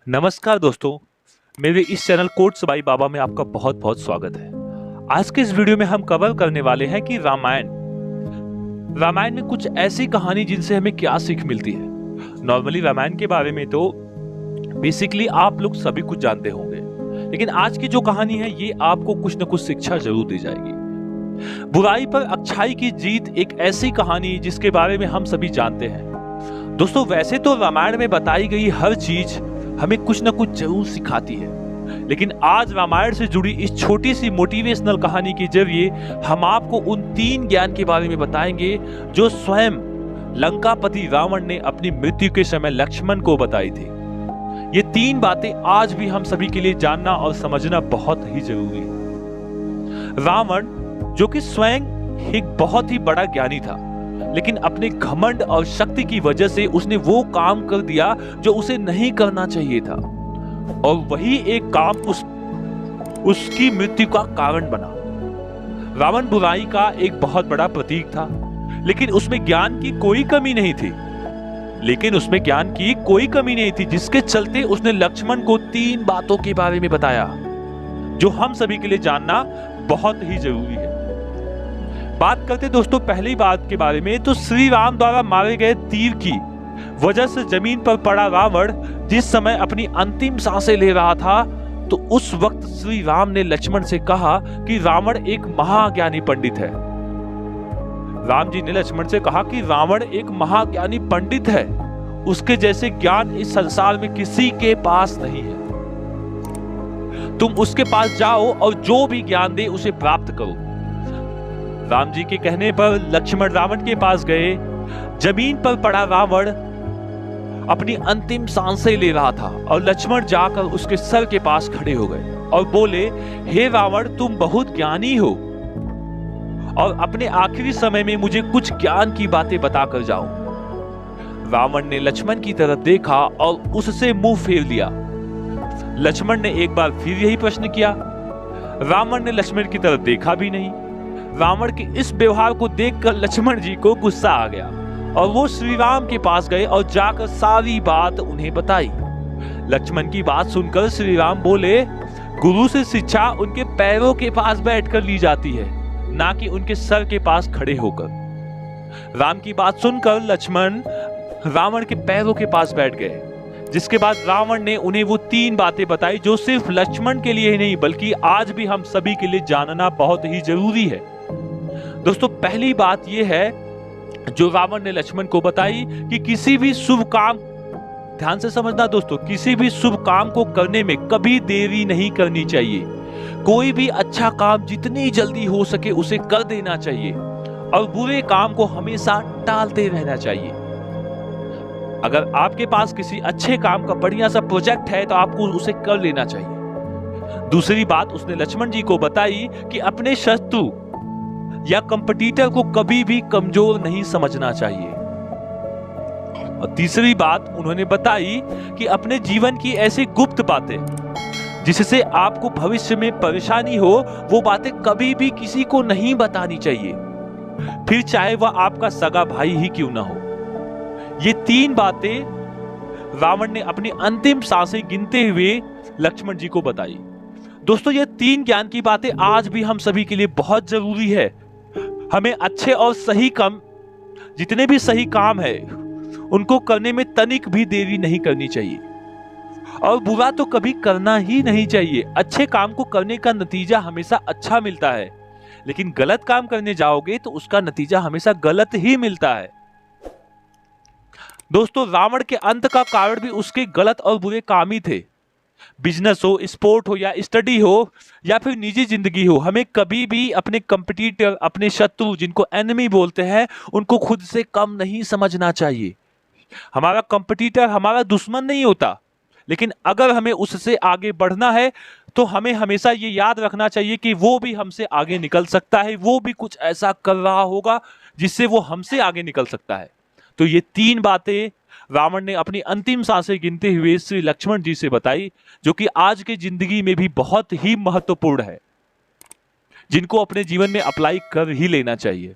नमस्कार दोस्तों, मेरे इस चैनल कोट्स बाई बाबा में आपका बहुत बहुत स्वागत है। आज के इस वीडियो में हम कवर करने वाले हैं कि रामायण में कुछ ऐसी कहानी जिनसे हमें क्या सीख मिलती है। नॉर्मली रामायण के बारे में तो बेसिकली आप लोग सभी कुछ जानते होंगे, लेकिन आज की जो कहानी है ये आपको कुछ न कुछ शिक्षा जरूर दी जाएगी। बुराई पर अच्छाई की जीत एक ऐसी कहानी जिसके बारे में हम सभी जानते हैं। दोस्तों, वैसे तो रामायण में बताई गई हर चीज हमें कुछ न कुछ जरूर सिखाती है, लेकिन आज रामायण से जुड़ी इस छोटी सी मोटिवेशनल कहानी के जरिए हम आपको उन 3 ज्ञान के बारे में बताएंगे जो स्वयं लंकापति रावण ने अपनी मृत्यु के समय लक्ष्मण को बताई थी। ये 3 बातें आज भी हम सभी के लिए जानना और समझना बहुत ही जरूरी है। रावण, जो कि स्वयं एक बहुत ही बड़ा ज्ञानी था, लेकिन अपने घमंड और शक्ति की वजह से उसने वो काम कर दिया जो उसे नहीं करना चाहिए था, और वही एक काम उसकी मृत्यु का कारण बना। रावण बुराई का एक बहुत बड़ा प्रतीक था, लेकिन उसमें ज्ञान की कोई कमी नहीं थी, जिसके चलते उसने लक्ष्मण को 3 बातों के बारे में बताया जो हम सभी के लिए जानना बहुत ही जरूरी है। बात करते दोस्तों पहली बात के बारे में, तो श्री राम द्वारा मारे गए तीर की वजह से जमीन पर पड़ा रावण जिस समय अपनी अंतिम सांसें ले रहा था, तो उस वक्त श्री राम ने लक्ष्मण से कहा कि रावण एक महाज्ञानी पंडित है। राम जी ने लक्ष्मण से कहा कि रावण एक महाज्ञानी पंडित है, उसके जैसे ज्ञान इस संसार में किसी के पास नहीं है। तुम उसके पास जाओ और जो भी ज्ञान दे उसे प्राप्त करो। राम जी के कहने पर लक्ष्मण रावण के पास गए। जमीन पर पड़ा रावण अपनी अंतिम सांसें ले रहा था, और लक्ष्मण जाकर उसके सर के पास खड़े हो गए और बोले, हे रावण, तुम बहुत ज्ञानी हो और अपने आखिरी समय में मुझे कुछ ज्ञान की बातें बताकर जाओ। रावण ने लक्ष्मण की तरफ देखा और उससे मुंह फेर लिया। लक्ष्मण ने एक बार फिर यही प्रश्न किया। रावण ने लक्ष्मण की तरफ देखा भी नहीं। रावण के इस व्यवहार को देखकर लक्ष्मण जी को गुस्सा आ गया और वो श्री राम के पास गए और जाकर सारी बात उन्हें बताई। लक्ष्मण की बात सुनकर श्री राम बोले, गुरु से शिक्षा उनके पैरों के पास बैठकर ली जाती है, ना कि उनके सर के पास खड़े होकर। राम की बात सुनकर लक्ष्मण रावण के पैरों के पास बैठ गए, जिसके बाद रावण ने उन्हें वो 3 बातें बताई जो सिर्फ लक्ष्मण के लिए ही नहीं बल्कि आज भी हम सभी के लिए जानना बहुत ही जरूरी है। दोस्तों, पहली बात यह है जो रावण ने लक्ष्मण को बताई कि किसी भी शुभ काम, ध्यान से समझना दोस्तों, किसी भी शुभ काम को करने में कभी देरी नहीं करनी चाहिए। कोई भी अच्छा काम जितनी जल्दी हो सके उसे कर देना चाहिए, और बुरे काम को हमेशा टालते रहना चाहिए। अगर आपके पास किसी अच्छे काम का बढ़िया सा प्रोजेक्ट है तो आपको उसे कर लेना चाहिए। दूसरी बात उसने लक्ष्मण जी को बताई कि अपने शत्रु या कंपटीटर को कभी भी कमजोर नहीं समझना चाहिए। और तीसरी बात उन्होंने बताई कि अपने जीवन की ऐसी गुप्त बातें जिससे आपको भविष्य में परेशानी हो, वो बातें कभी भी किसी को नहीं बतानी चाहिए, फिर चाहे वह आपका सगा भाई ही क्यों ना हो। ये 3 बातें रावण ने अपनी अंतिम सांसें गिनते हुए लक्ष्मण जी को बताई। दोस्तों, ये 3 ज्ञान की बातें आज भी हम सभी के लिए बहुत जरूरी है। हमें अच्छे और सही काम, जितने भी सही काम है उनको करने में तनिक भी देरी नहीं करनी चाहिए, और बुरा तो कभी करना ही नहीं चाहिए। अच्छे काम को करने का नतीजा हमेशा अच्छा मिलता है, लेकिन गलत काम करने जाओगे तो उसका नतीजा हमेशा गलत ही मिलता है। दोस्तों, रावण के अंत का कारण भी उसके गलत और बुरे काम ही थे। बिजनेस हो, स्पोर्ट हो, या स्टडी हो, या फिर निजी जिंदगी हो, हमें कभी भी अपने कंपटीटर, अपने शत्रु, जिनको एनिमी बोलते हैं, उनको खुद से कम नहीं समझना चाहिए। हमारा कंपटीटर हमारा दुश्मन नहीं होता, लेकिन अगर हमें उससे आगे बढ़ना है तो हमें हमेशा ये याद रखना चाहिए कि वो भी हमसे आगे निकल सकता है, वो भी कुछ ऐसा कर रहा होगा जिससे वो हमसे आगे निकल सकता है। तो ये 3 बातें रावण ने अपनी अंतिम सांसें गिनते हुए श्री लक्ष्मण जी से बताई, जो कि आज की जिंदगी में भी बहुत ही महत्वपूर्ण है, जिनको अपने जीवन में अप्लाई कर ही लेना चाहिए।